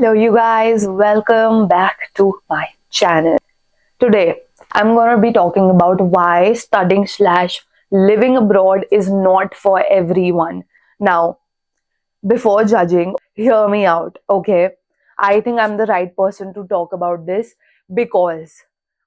Hello you guys, welcome back to my channel. Today I'm gonna be talking about why studying slash living abroad is not for everyone. Now, before judging, hear me out, okay? I think I'm the right person to talk about this because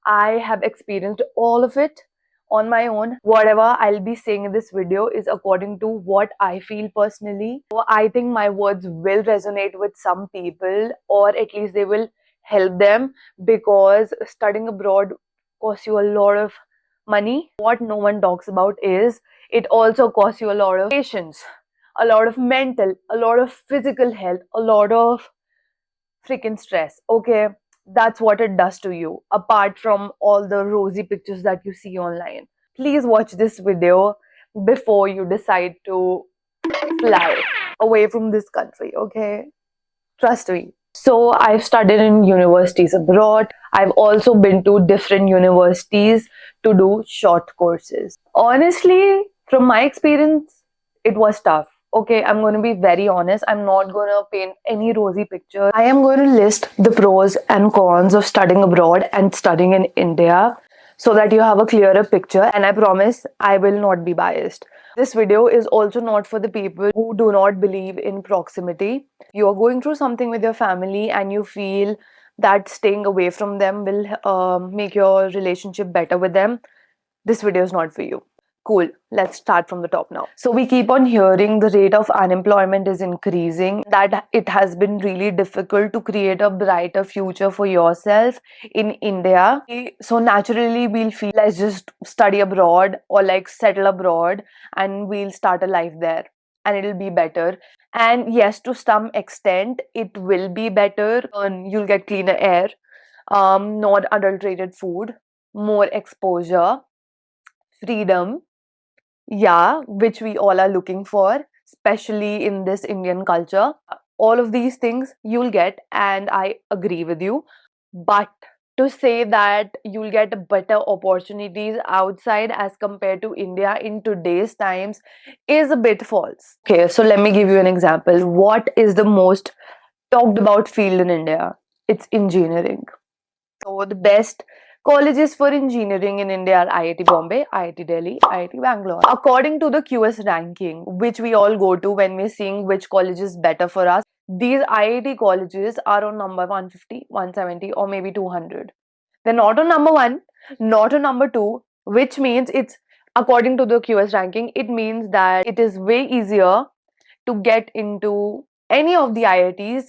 I have experienced all of it on my own. Whatever I'll be saying in this video is according to what I feel personally. So I think my words will resonate with some people, or at least they will help them, because studying abroad costs you a lot of money. What no one talks about is it also costs you a lot of patience, a lot of mental, a lot of physical health, a lot of freaking stress. Okay, that's what it does to you, apart from all the rosy pictures that you see online. Please watch this video before you decide to fly away from this country, okay? Trust me. So, I've studied in universities abroad. I've also been to different universities to do short courses. Honestly, from my experience, it was tough. Okay, I'm going to be very honest. I'm not going to paint any rosy picture. I am going to list the pros and cons of studying abroad and studying in India so that you have a clearer picture, and I promise I will not be biased. This video is also not for the people who do not believe in proximity. You are going through something with your family and you feel that staying away from them will make your relationship better with them. This video is not for you. Cool, let's start from the top now. So we keep on hearing the rate of unemployment is increasing, that it has been really difficult to create a brighter future for yourself in India. So naturally we'll feel let's just study abroad or like settle abroad and we'll start a life there and it'll be better. And yes, to some extent it will be better. You'll get cleaner air, not adulterated food, more exposure, freedom, yeah, which we all are looking for, especially in this Indian culture. All of these things you'll get, and I agree with you. But to say that you'll get better opportunities outside as compared to India in today's times is a bit false. Okay, so let me give you an example. What is the most talked about field in India? It's engineering. So the best colleges for engineering in India are IIT Bombay, IIT Delhi, IIT Bangalore. According to the QS ranking, which we all go to when we're seeing which college is better for us, these IIT colleges are on number 150, 170, or maybe 200. They're not on number 1, not on number 2, which means it's, according to the QS ranking, it means that it is way easier to get into any of the IITs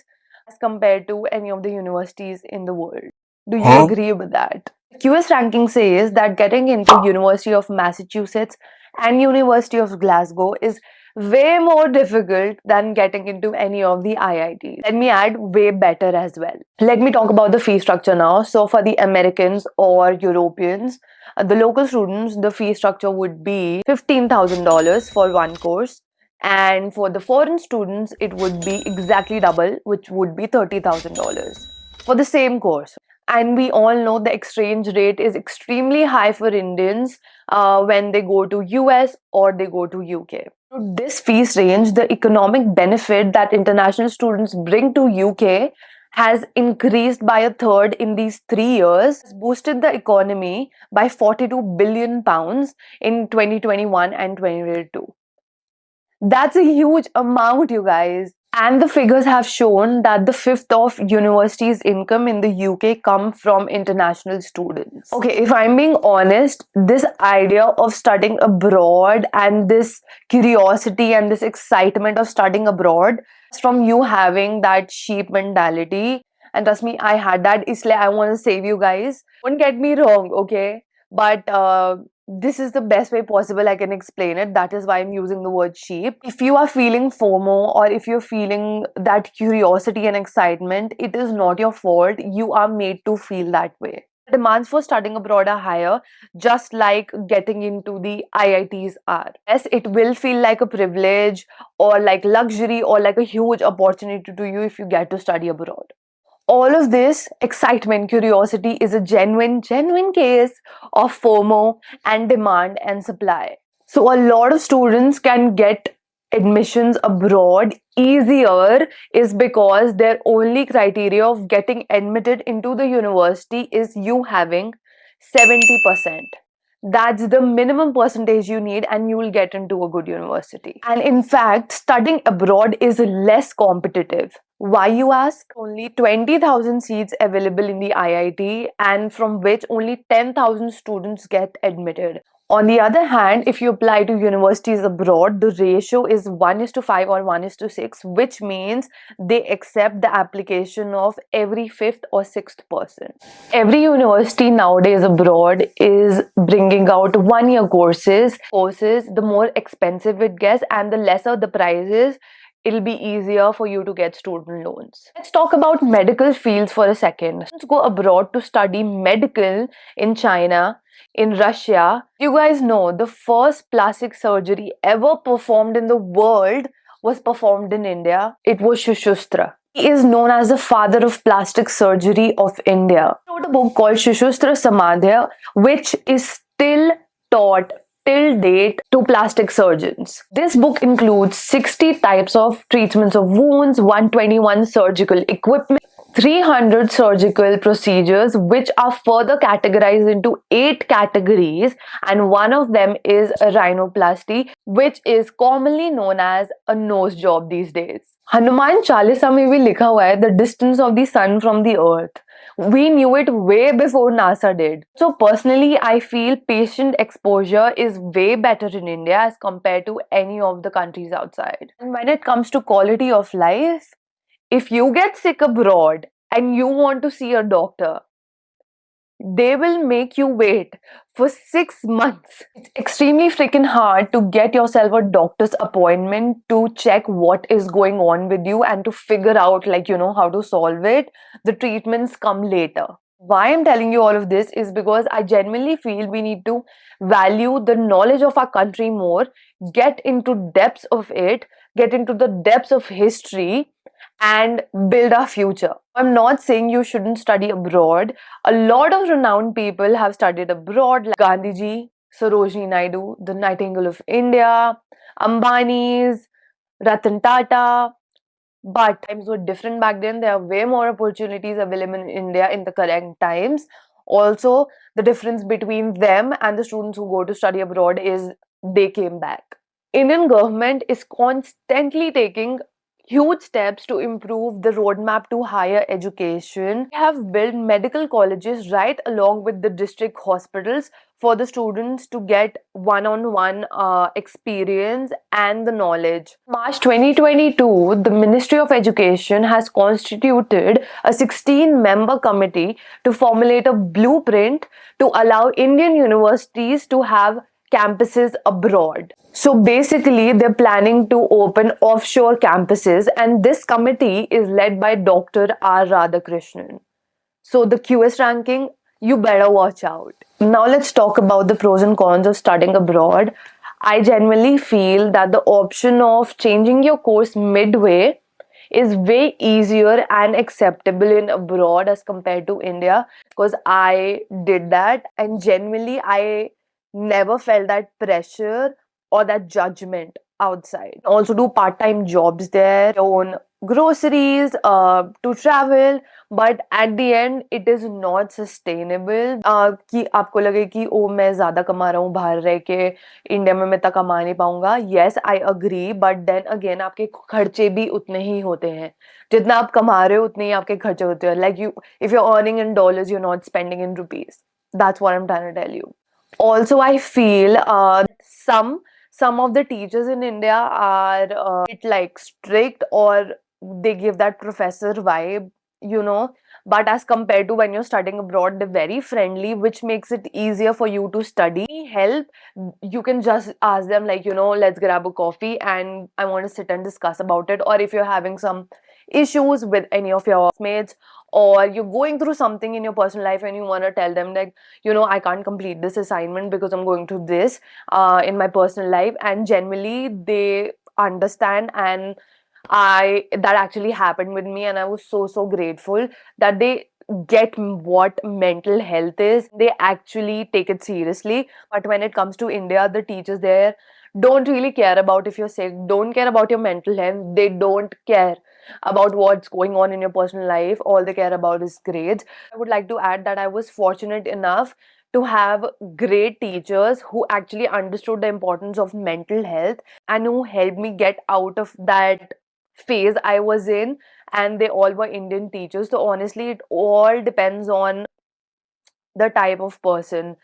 as compared to any of the universities in the world. Do you agree with that? QS ranking says that getting into University of Massachusetts and University of Glasgow is way more difficult than getting into any of the IITs. Let me add way better as well. Let me talk about the fee structure now. So for the Americans or Europeans, the local students, the fee structure would be $15,000 for one course. And for the foreign students, it would be exactly double, which would be $30,000 for the same course. And we all know the exchange rate is extremely high for Indians when they go to US or they go to UK. This fees range, the economic benefit that international students bring to UK has increased by a third in these 3 years, boosted the economy by £42 billion in 2021 and 2022. That's a huge amount, you guys. And the figures have shown that the fifth of universities' income in the UK come from international students. Okay, if I'm being honest, this idea of studying abroad and this curiosity and this excitement of studying abroad is from you having that sheep mentality. And trust me, I had that. Isliye I want to save you guys. Don't get me wrong, okay? But this is the best way possible I can explain it. That is why I'm using the word sheep. If you are feeling FOMO or if you're feeling that curiosity and excitement, it is not your fault. You are made to feel that way. Demands for studying abroad are higher, just like getting into the IITs are. Yes, it will feel like a privilege or like luxury or like a huge opportunity to you if you get to study abroad. All of this excitement, curiosity is a genuine case of FOMO and demand and supply. So a lot of students can get admissions abroad easier is because their only criteria of getting admitted into the university is you having 70%. That's the minimum percentage you need, and you will get into a good university. And in fact, studying abroad is less competitive. Why, you ask? Only 20,000 seats available in the IIT, and from which only 10,000 students get admitted. On the other hand, if you apply to universities abroad, the ratio is 1 is to 5 or 1 is to 6, which means they accept the application of every fifth or sixth person. Every university nowadays abroad is bringing out 1 year courses. The more expensive it gets and the lesser the prices, it'll be easier for you to get student loans. Let's talk about medical fields for a second. Let's go abroad to study medical in China, in Russia. You guys know the first plastic surgery ever performed in the world was performed in India. It was Shushustra. He is known as the father of plastic surgery of India. He wrote a book called Shushustra Samadhya, which is still taught till date to plastic surgeons. This book includes 60 types of treatments of wounds, 121 surgical equipment, 300 surgical procedures, which are further categorized into 8 categories, and one of them is a rhinoplasty, which is commonly known as a nose job these days. Hanuman Chalisa में भी लिखा हुआ है the distance of the sun from the earth. We knew it way before NASA did. So personally, I feel patient exposure is way better in India as compared to any of the countries outside. And when it comes to quality of life, if you get sick abroad and you want to see a doctor, they will make you wait for 6 months. It's extremely freaking hard to get yourself a doctor's appointment to check what is going on with you and to figure out, like, how to solve it. The treatments come later. Why I'm telling you all of this is because I genuinely feel we need to value the knowledge of our country more, get into depths of it, get into the depths of history, and build our future. I'm not saying you shouldn't study abroad. A lot of renowned people have studied abroad, like Gandhiji, Sarojini Naidu, the Nightingale of India, Ambani's, Ratan Tata. But times were different back then. There are way more opportunities available in India in the current times. Also, the difference between them and the students who go to study abroad is they came back. Indian government is constantly taking huge steps to improve the roadmap to higher education. We have built medical colleges right along with the district hospitals for the students to get one-on-one experience and the knowledge. March 2022, the Ministry of Education has constituted a 16-member committee to formulate a blueprint to allow Indian universities to have campuses abroad. So basically, they're planning to open offshore campuses, and this committee is led by Dr. R. Radhakrishnan. So the QS ranking, you better watch out. Now let's talk about the pros and cons of studying abroad. I genuinely feel that the option of changing your course midway is way easier and acceptable in abroad as compared to India, because I did that and genuinely I never felt that pressure or that judgment outside. Also do part-time jobs there, own groceries, to travel, but at the end it is not sustainable. कि आपको लगे कि ओ मैं ज़्यादा कमा रहा हूँ बाहर रह के, इंडिया में मैं इतना कमा नहीं पाऊंगा. Yes, I agree, but then again आपके खर्चे भी उतने ही होते हैं. जितना आप कमा रहे हो उतने ही आपके खर्चे होते हैं. Like if you're earning in dollars, you're not spending in rupees. That's what I'm trying to tell you. Also, I feel some of the teachers in India are like strict, or they give that professor vibe, But as compared to when you're studying abroad, they're very friendly, which makes it easier for you to study. Help, you can just ask them, like, let's grab a coffee and I want to sit and discuss about it. Or if you're having some issues with any of your mates, or you're going through something in your personal life and you want to tell them, like, I can't complete this assignment because I'm going through this in my personal life, and generally they understand. And that actually happened with me, and I was so grateful that they get what mental health is. They actually take it seriously. But when it comes to India, the teachers there don't really care about if you're sick, don't care about your mental health. They don't care about what's going on in your personal life. All they care about is grades. I would like to add that I was fortunate enough to have great teachers who actually understood the importance of mental health and who helped me get out of that phase I was in. And they all were Indian teachers. So honestly, it all depends on the type of person.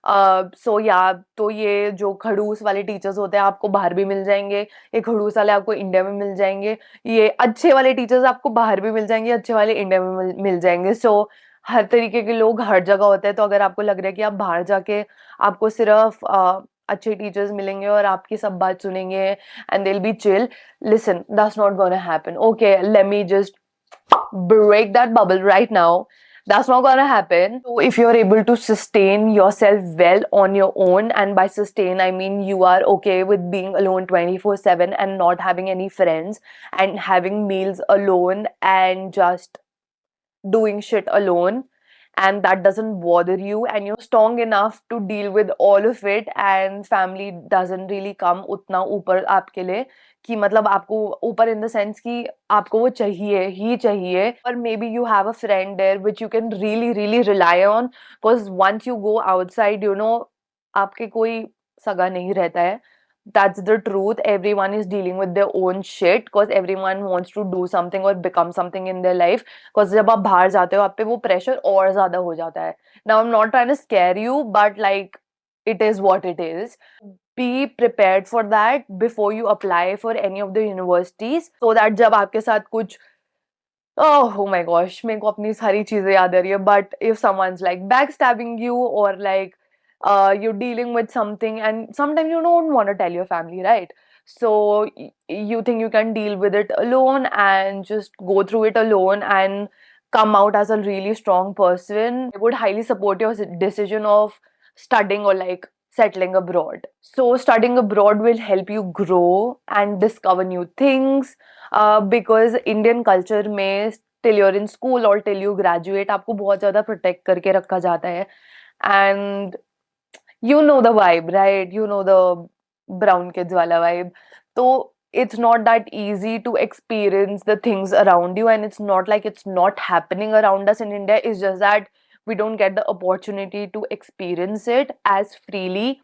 सो या तो ये जो खड़ूस वाले teachers होते हैं आपको बाहर भी मिल जाएंगे, ये खड़ूस वाले आपको इंडिया में मिल जाएंगे, ये अच्छे वाले टीचर्स आपको बाहर भी मिल जाएंगे, अच्छे वाले इंडिया में मिल जाएंगे. सो हर तरीके के लोग हर जगह होते हैं. तो अगर आपको लग रहा है कि आप बाहर जाके आपको सिर्फ अच्छे टीचर्स मिलेंगे और आपकी सब बात सुनेंगे and they will be chill, listen, that's not gonna happen. Okay, let me just break that bubble right now. That's not gonna happen. So if you're able to sustain yourself well on your own, and by sustain I mean you are okay with being alone 24/7 and not having any friends and having meals alone and just doing shit alone, and that doesn't bother you, and you're strong enough to deal with all of it, and family doesn't really come उतना ऊपर आपके लिए कि मतलब आपको ऊपर in the sense कि आपको वो चाहिए ही चाहिए. Or maybe you have a friend there which you can really rely on, because once you go outside, you know, आपके कोई सगा नहीं रहता है. That's the truth. Everyone is dealing with their own shit because everyone wants to do something or become something in their life. Because जब आप बाहर जाते हो आप पे वो pressure और ज़्यादा हो जाता है. Now I'm not trying to scare you, but like it is what it is. Be prepared for that before you apply for any of the universities, so that जब आपके साथ कुछ oh my gosh, मेरे को अपनी सारी चीजें याद आ रही है. But if someone's like backstabbing you or like you're dealing with something and sometimes you don't want to tell your family, right? So you think you can deal with it alone and just go through it alone and come out as a really strong person. I would highly support your decision of studying or like settling abroad. So studying abroad will help you grow and discover new things, because Indian culture में till you're in school or till you graduate आपको बहुत ज़्यादा protect करके रखा जाता है. And you know the vibe, right? You know the brown kids wala vibe. So it's not that easy to experience the things around you, and it's not like it's not happening around us in India. It's just that we don't get the opportunity to experience it as freely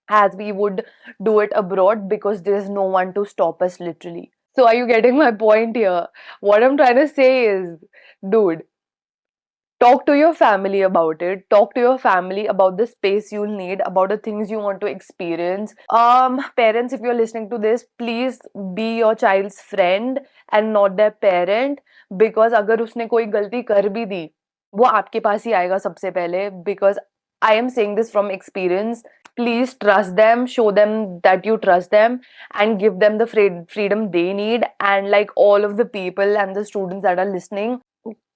as we would do it abroad because there's no one to stop us literally. So are you getting my point here? What I'm trying to say is, dude, talk to your family about it. Talk to your family about the space you'll need, about the things you want to experience. Parents, if you're listening to this, please be your child's friend and not their parent, because अगर उसने कोई गलती कर भी दी वो आपके पास ही आएगा सबसे पहले. Because I am saying this from experience. Please trust them, show them that you trust them, and give them the freedom they need. And like all of the people and the students that are listening,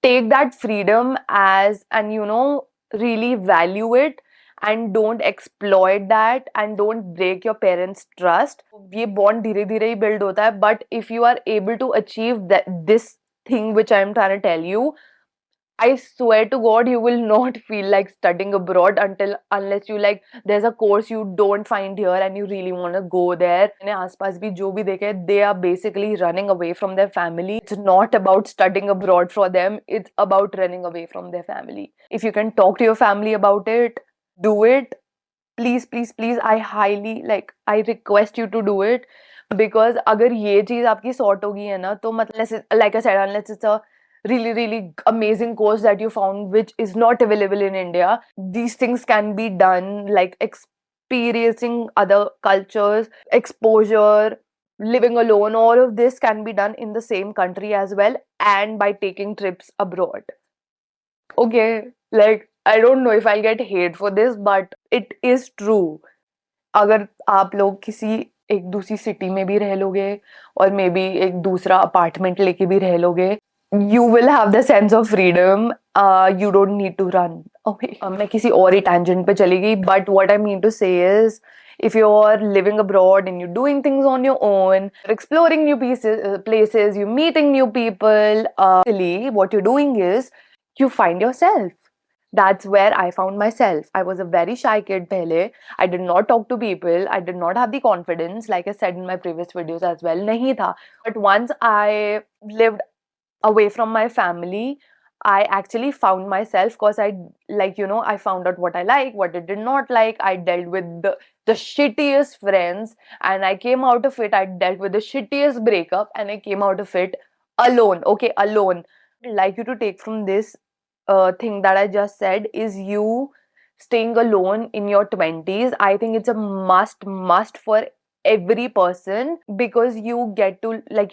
take that freedom as, and you know, really value it, and don't exploit that, and don't break your parents trust. ये bond धीरे धीरे ही build होता है. But if you are able to achieve that, this thing which I am trying to tell you, I swear to God, you will not feel like studying abroad unless you like there's a course you don't find here and you really want to go there. मैंने आसपास भी जो भी देखे, they are basically running away from their family. It's not about studying abroad for them. It's about running away from their family. If you can talk to your family about it, do it. Please, I highly I request you to do it, because अगर ये चीज आपकी sort होगी है ना, तो मतलब like I said, unless it's a really amazing course that you found which is not available in India, these things can be done, like experiencing other cultures, exposure, living alone, all of this can be done in the same country as well, and by taking trips abroad. Okay, like I don't know if I'll get hate for this, but it is true. अगर आप लोग किसी एक दूसरी city में भी रह लोगे और मे बी एक दूसरा अपार्टमेंट लेके भी रह लोगे, you will have the sense of freedom. You don't need to run. Okay, मैं किसी और ही tangent पे चली गई, but what I mean to say is, if you're living abroad and you're doing things on your own, you're exploring new places, you're meeting new people, really what you're doing is you find yourself. That's where I found myself. I was a very shy kid pehle. I did not talk to people. I did not have the confidence, like I said in my previous videos as well. Nahi tha. But once I lived away from my family, I actually found myself, because I, like, I found out what I like, what I did not like. I dealt with the shittiest friends, and I came out of it. I dealt with the shittiest breakup, and I came out of it alone. Okay, alone. I'd like you to take from this thing that I just said is you staying alone in your 20s. I think it's a must for every person, because you get to, like,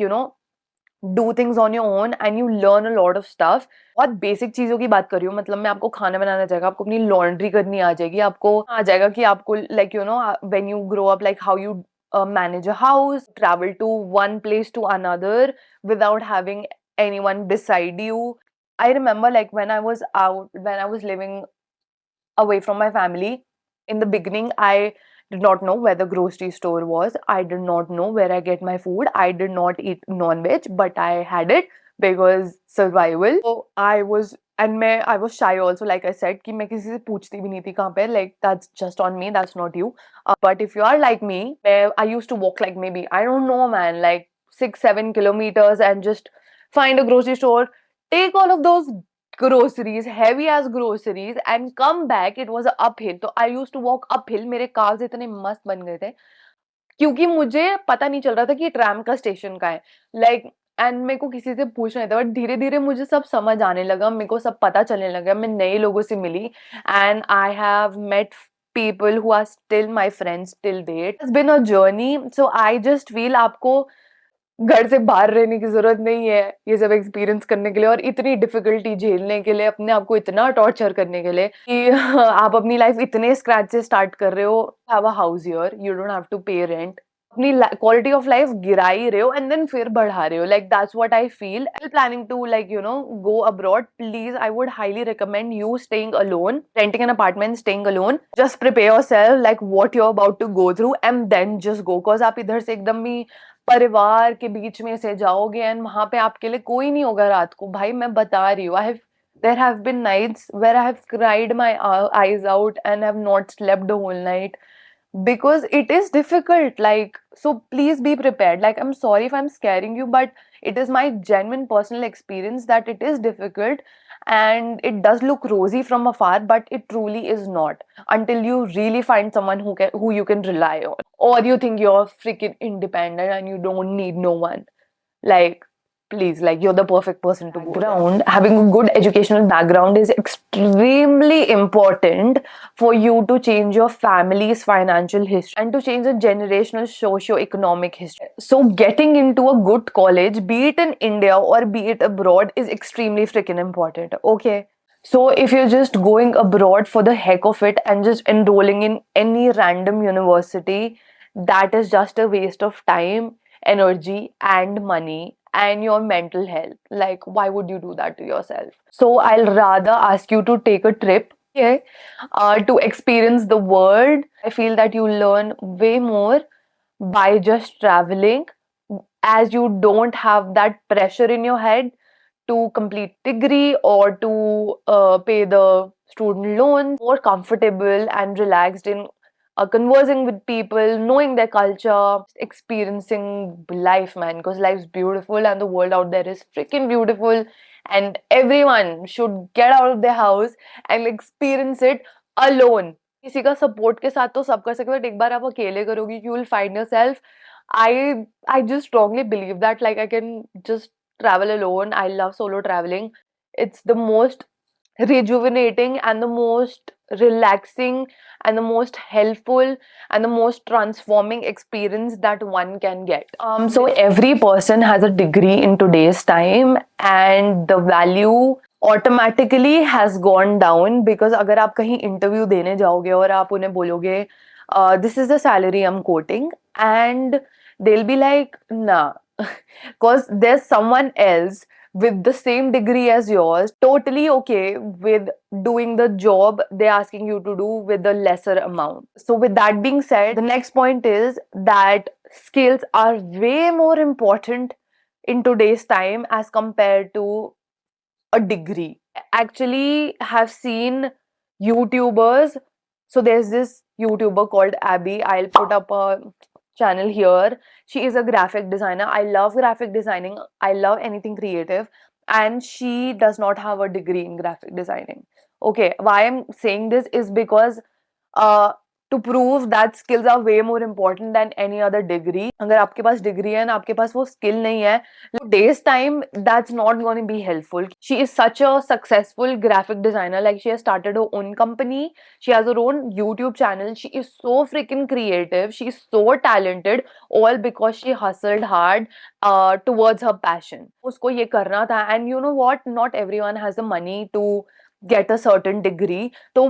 do things on your own and you learn a lot of stuff. बहुत basic चीजों की बात कर रही हूँ, मतलब मैं आपको खाना बनाना आ जाएगा, आपको अपनी लॉन्ड्री करनी आ जाएगी, आपको आ जाएगा कि आपको, like, when you grow up, like how you manage a house, travel to one place to another without having anyone beside you. I remember, like, when I was living away from my family. In the beginning, I did not know where the grocery store was. I did not know where I get my food. I did not eat non-veg, but I had it because survival. So I was shy also, like I said, कि मैं किसी से पूछती भी नहीं थी कहाँ पे. Like, that's just on me, that's not you. But if you are like me, I used to walk, like, maybe, I don't know, man, like 6-7 kilometers, and just find a grocery store, take all of those groceries, heavy as groceries, and come back. It was a uphill. तो I used to walk uphill. मेरे calves इतने मस्त बन गए थे क्योंकि मुझे पता नहीं चल रहा था कि ट्रैम का स्टेशन का है. लाइक, एंड मेरे को किसी से पूछना नहीं था, बट धीरे धीरे मुझे सब समझ आने लगा, मेरे को सब पता चलने लगा, मैं नए लोगों से मिली, and I have met people who are still my friends till date. It's been a journey, so I just feel आपको घर से बाहर रहने की जरूरत नहीं है ये सब एक्सपीरियंस करने के लिए, और इतनी डिफिकल्टी झेलने के लिए, अपने आप को इतना टॉर्चर करने के लिए कि आप अपनी लाइफ इतने स्क्रैच से स्टार्ट कर रहे हो. Have a house here, you don't have to pay rent. अपनी क्वालिटी ऑफ लाइफ गिरा ही रहे हो एंड देन फिर बढ़ा रहे हो. Like, that's what I feel. Planning to, like, go abroad, please, I would highly recommend you staying alone, renting an apartment, staying alone. Just prepare yourself like what you're about to go through and then just go. Cause आप इधर से एकदम ही परिवार के बीच में से जाओगे and वहां पे आपके लिए कोई नहीं होगा रात को. भाई मैं बता रही हूँ, there have been nights where I have cried my eyes out and have not slept the whole night because it is difficult. Like, so please be prepared. Like, I'm sorry if I'm scaring you, but it is my genuine personal experience that it is difficult, and it does look rosy from afar, but it truly is not until you really find someone who you can rely on, or you think you're freaking independent and you don't need no one. Like, please, like, you're the perfect person to go around. Having a good educational background is extremely important for you to change your family's financial history and to change the generational socio-economic history. So getting into a good college, be it in India or be it abroad, is extremely freaking important. Okay, so if you're just going abroad for the heck of it and just enrolling in any random university, that is just a waste of time, energy, and money, and your mental health. Like, why would you do that to yourself? So I'll rather ask you to take a trip, okay, to experience the world. I feel that you learn way more by just traveling, as you don't have that pressure in your head to complete degree or to pay the student loan. More comfortable and relaxed in conversing with people, knowing their culture, experiencing life, man, because life's beautiful and the world out there is freaking beautiful, and everyone should get out of their house and experience it alone. किसी का support के साथ तो सब कर सकते हो, but एक बार आप अकेले करोगे, you will find yourself. I just strongly believe that, like, I can just travel alone. I love solo traveling. It's the most rejuvenating and the most relaxing and the most helpful and the most transforming experience that one can get. So every person has a degree in today's time, and the value automatically has gone down, because अगर आप कहीं interview देने जाओगे और आप उन्हें बोलोगे this is the salary I'm quoting, and they'll be like, nah, because there's someone else with the same degree as yours, totally okay with doing the job they're asking you to do with a lesser amount. So, with that being said, the next point is that skills are way more important in today's time as compared to a degree. I actually have seen YouTubers. So there's this YouTuber called Abby. I'll put up a channel here. She is a graphic designer. I love graphic designing. I love anything creative. And she does not have a degree in graphic designing. Okay, why I'm saying this is because uh, to prove that skills are way more important than any other degree. अगर आपके पास degree है ना आपके पास वो skill नहीं है, today's time that's not going to be helpful. She is such a successful graphic designer. Like she has started her own company. She has her own YouTube channel. She is so freaking creative. She is so talented. All because she hustled hard towards her passion. उसको ये करना था. And you know what? Not everyone has the money to get a certain degree. तो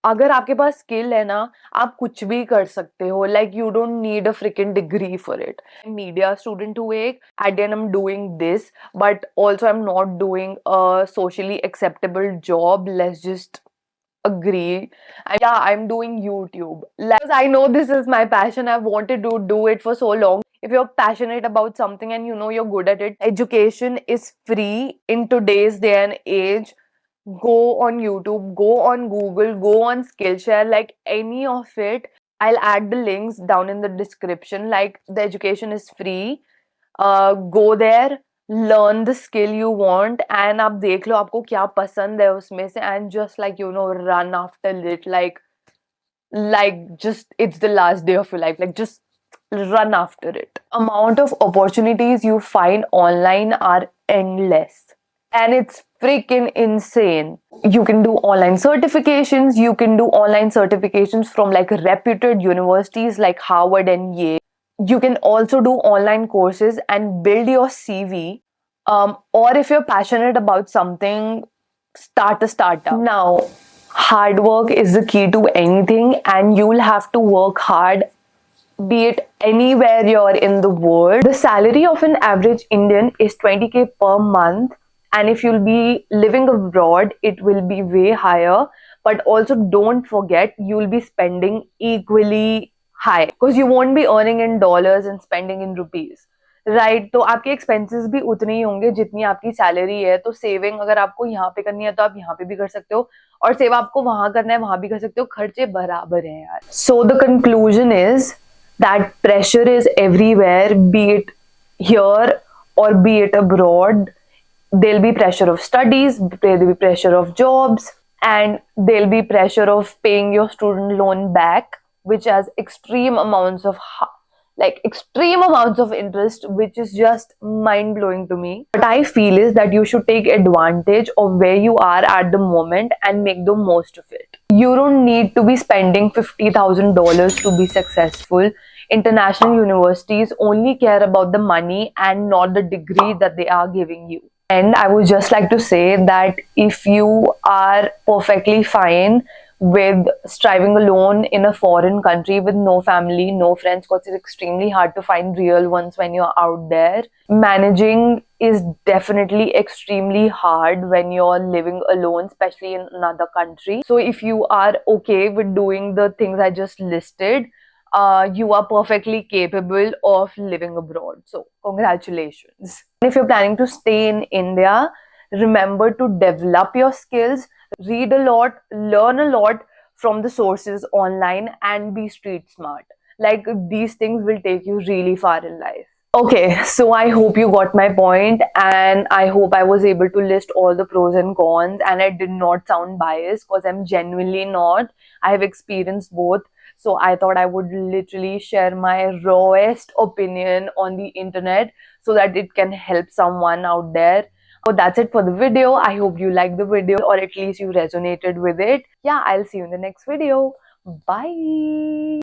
अगर आपके पास skill है ना आप कुछ भी कर सकते हो. Like you don't need a fricking degree for it. Media student हूँ एक. At the and I am doing this but also I am not doing a socially acceptable job. Let's just agree. And yeah, I'm doing YouTube. Like, I know this is my passion. I've wanted to do it for so long. If you're passionate about something and you know you're good at it, education is free in today's day and age. Go on YouTube, go on Google, go on Skillshare, like any of it. I'll add the links down in the description. Like the education is free. Go there, learn the skill you want, and आप देख लो आपको क्या पसंद है उसमें से, and just like you know run after it, like just it's the last day of your life, like just run after it. Amount of opportunities you find online are endless. And it's freaking insane. You can do online certifications. You can do online certifications from like reputed universities like Harvard and Yale. You can also do online courses and build your CV. Or if you're passionate about something, start a startup. Now, hard work is the key to anything, and you'll have to work hard, be it anywhere you're in the world. The salary of an average Indian is 20K per month. And if you'll be living abroad, it will be way higher. But also don't forget, you'll be spending equally high because you won't be earning in dollars and spending in rupees. Right तो आपके expenses भी उतने ही होंगे जितनी आपकी salary है. तो saving अगर आपको यहाँ पे करनी है तो आप यहाँ पे भी कर सकते हो, और सेव आपको वहां करना है वहां भी कर सकते हो. खर्चे बराबर हैं यार. So the conclusion is that pressure is everywhere, B it here or be it abroad. There'll be pressure of studies, there'll be pressure of jobs, and there'll be pressure of paying your student loan back, which has extreme amounts of interest, which is just mind blowing to me. What I feel is that you should take advantage of where you are at the moment and make the most of it. You don't need to be spending $50,000 to be successful. International universities only care about the money and not the degree that they are giving you. And I would just like to say that if you are perfectly fine with striving alone in a foreign country with no family, no friends, because it's extremely hard to find real ones when you're out there. Managing is definitely extremely hard when you're living alone, especially in another country. So if you are okay with doing the things I just listed, you are perfectly capable of living abroad. So congratulations. If you're planning to stay in India, remember to develop your skills, read a lot, learn a lot from the sources online, and be street smart. Like these things will take you really far in life. Okay, so I hope you got my point, and I hope I was able to list all the pros and cons, and I did not sound biased because I'm genuinely not. I have experienced both. So I thought I would literally share my rawest opinion on the internet so that it can help someone out there. So that's it for the video. I hope you liked the video, or at least you resonated with it. Yeah, I'll see you in the next video. Bye.